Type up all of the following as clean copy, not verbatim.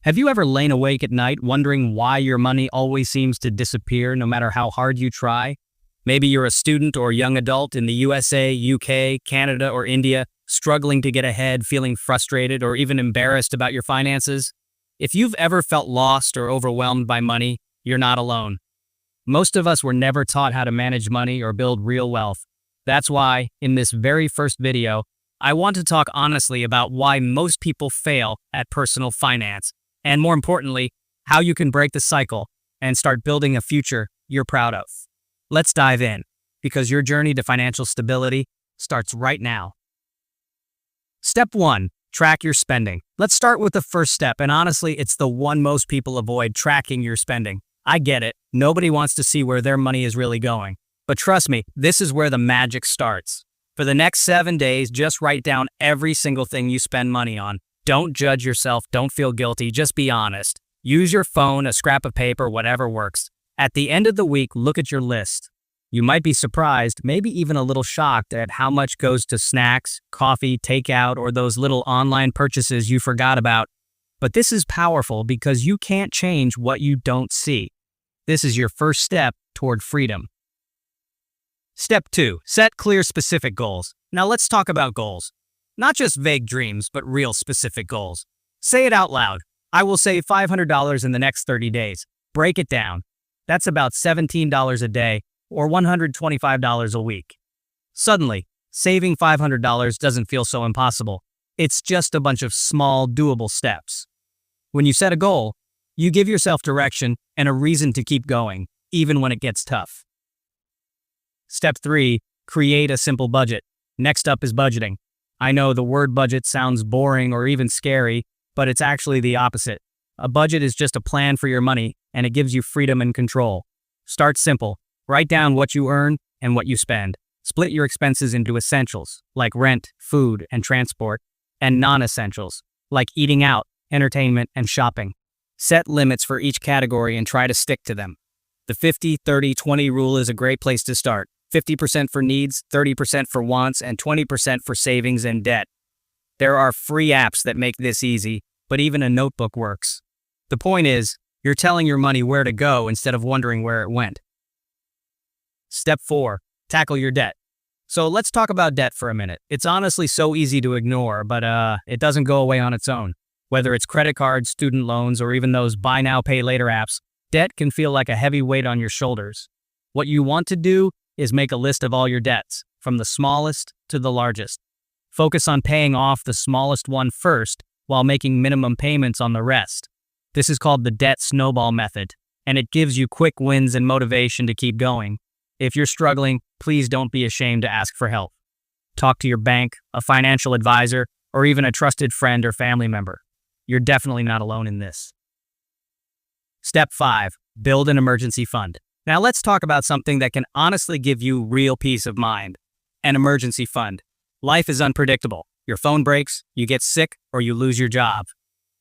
Have you ever lain awake at night wondering why your money always seems to disappear no matter how hard you try? Maybe you're a student or young adult in the USA, UK, Canada, or India, struggling to get ahead, feeling frustrated, or even embarrassed about your finances. If you've ever felt lost or overwhelmed by money, you're not alone. Most of us were never taught how to manage money or build real wealth. That's why, in this very first video, I want to talk honestly about why most people fail at personal finance, and more importantly, how you can break the cycle and start building a future you're proud of. Let's dive in, because your journey to financial stability starts right now. Step 1. Track your spending. Let's start with the first step, and honestly, it's the one most people avoid: tracking your spending. I get it. Nobody wants to see where their money is really going. But trust me, this is where the magic starts. For the next 7 days, just write down every single thing you spend money on. Don't judge yourself, don't feel guilty, just be honest. Use your phone, a scrap of paper, whatever works. At the end of the week, look at your list. You might be surprised, maybe even a little shocked at how much goes to snacks, coffee, takeout, or those little online purchases you forgot about. But this is powerful because you can't change what you don't see. This is your first step toward freedom. Step 2. Set clear, specific goals. Now let's talk about goals. Not just vague dreams, but real specific goals. Say it out loud. I will save $500 in the next 30 days. Break it down. That's about $17 a day or $125 a week. Suddenly, saving $500 doesn't feel so impossible. It's just a bunch of small, doable steps. When you set a goal, you give yourself direction and a reason to keep going, even when it gets tough. Step 3. Create a simple budget. Next up is budgeting. I know the word budget sounds boring or even scary, but it's actually the opposite. A budget is just a plan for your money, and it gives you freedom and control. Start simple. Write down what you earn and what you spend. Split your expenses into essentials, like rent, food, and transport, and non-essentials, like eating out, entertainment, and shopping. Set limits for each category and try to stick to them. The 50-30-20 rule is a great place to start. 50% for needs, 30% for wants, and 20% for savings and debt. There are free apps that make this easy, but even a notebook works. The point is, you're telling your money where to go instead of wondering where it went. Step 4. Tackle your debt. So let's talk about debt for a minute. It's honestly so easy to ignore, but it doesn't go away on its own. Whether it's credit cards, student loans, or even those buy now, pay later apps, debt can feel like a heavy weight on your shoulders. What you want to do is make a list of all your debts, from the smallest to the largest. Focus on paying off the smallest one first while making minimum payments on the rest. This is called the debt snowball method, and it gives you quick wins and motivation to keep going. If you're struggling, please don't be ashamed to ask for help. Talk to your bank, a financial advisor, or even a trusted friend or family member. You're definitely not alone in this. Step 5. Build an emergency fund. Now let's talk about something that can honestly give you real peace of mind. An emergency fund. Life is unpredictable. Your phone breaks, you get sick, or you lose your job.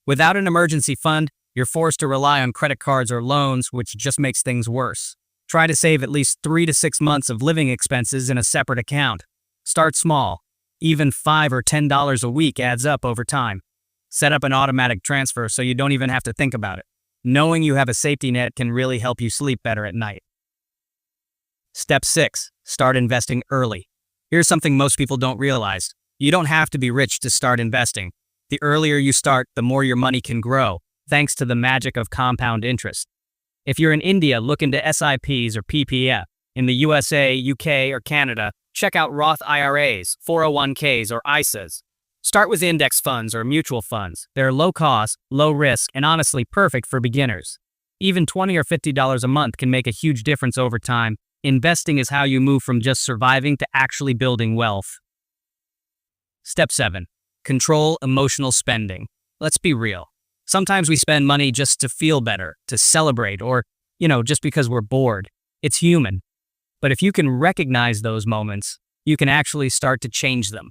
Without an emergency fund, you're forced to rely on credit cards or loans, which just makes things worse. Try to save at least 3 to 6 months of living expenses in a separate account. Start small. Even $5 or $10 a week adds up over time. Set up an automatic transfer so you don't even have to think about it. Knowing you have a safety net can really help you sleep better at night. Step 6. Start investing early. Here's something most people don't realize. You don't have to be rich to start investing. The earlier you start, the more your money can grow, thanks to the magic of compound interest. If you're in India, look into SIPs or PPF. In the USA, UK, or Canada, check out Roth IRAs, 401ks, or ISAs. Start with index funds or mutual funds. They're low cost, low risk, and honestly perfect for beginners. Even $20 or $50 a month can make a huge difference over time. Investing is how you move from just surviving to actually building wealth. Step 7. Control emotional spending. Let's be real. Sometimes we spend money just to feel better, to celebrate, or, just because we're bored. It's human. But if you can recognize those moments, you can actually start to change them.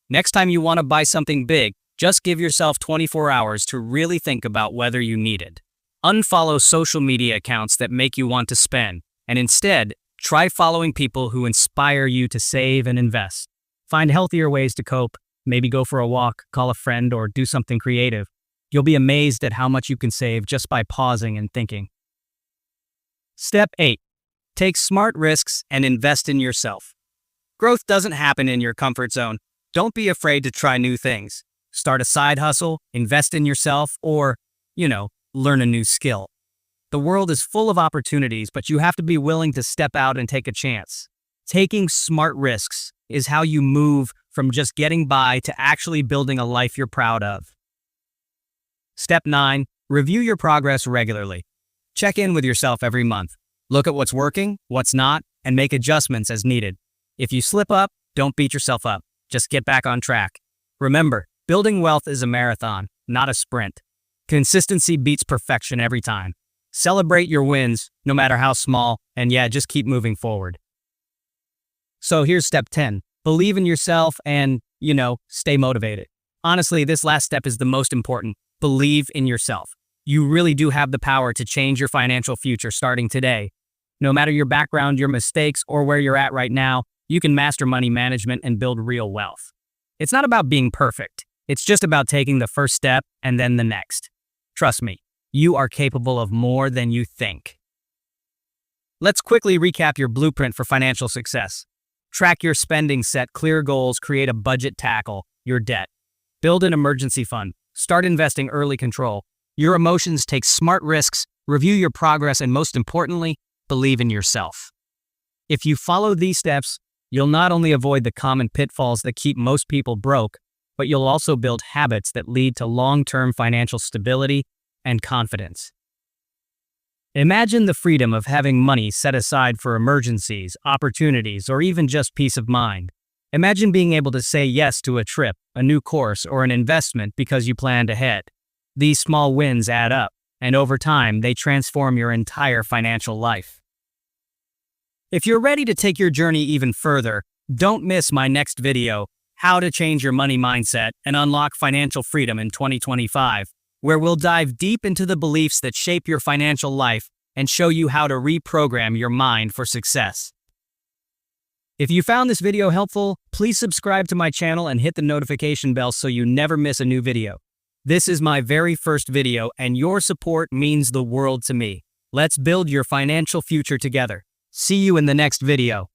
Next time you want to buy something big, just give yourself 24 hours to really think about whether you need it. Unfollow social media accounts that make you want to spend, and instead, try following people who inspire you to save and invest. Find healthier ways to cope. Maybe go for a walk, call a friend, or do something creative. You'll be amazed at how much you can save just by pausing and thinking. Step 8. Take smart risks and invest in yourself. Growth doesn't happen in your comfort zone. Don't be afraid to try new things. Start a side hustle, invest in yourself, or, learn a new skill. The world is full of opportunities, but you have to be willing to step out and take a chance. Taking smart risks is how you move from just getting by to actually building a life you're proud of. Step 9. Review your progress regularly. Check in with yourself every month. Look at what's working, what's not, and make adjustments as needed. If you slip up, don't beat yourself up. Just get back on track. Remember, building wealth is a marathon, not a sprint. Consistency beats perfection every time. Celebrate your wins, no matter how small, and just keep moving forward. So here's step 10. Believe in yourself and, stay motivated. Honestly, this last step is the most important. Believe in yourself. You really do have the power to change your financial future starting today. No matter your background, your mistakes, or where you're at right now, you can master money management and build real wealth. It's not about being perfect. It's just about taking the first step and then the next. Trust me, you are capable of more than you think. Let's quickly recap your blueprint for financial success. Track your spending, set clear goals, create a budget, tackle your debt. Build an emergency fund. Start investing early, control your emotions, take smart risks, review your progress, and most importantly, believe in yourself. If you follow these steps, you'll not only avoid the common pitfalls that keep most people broke, but you'll also build habits that lead to long-term financial stability and confidence. Imagine the freedom of having money set aside for emergencies, opportunities, or even just peace of mind. Imagine being able to say yes to a trip, a new course, or an investment because you planned ahead. These small wins add up, and over time, they transform your entire financial life. If you're ready to take your journey even further, don't miss my next video, How to Change Your Money Mindset and Unlock Financial Freedom in 2025, where we'll dive deep into the beliefs that shape your financial life and show you how to reprogram your mind for success. If you found this video helpful, please subscribe to my channel and hit the notification bell so you never miss a new video. This is my very first video, and your support means the world to me. Let's build your financial future together. See you in the next video.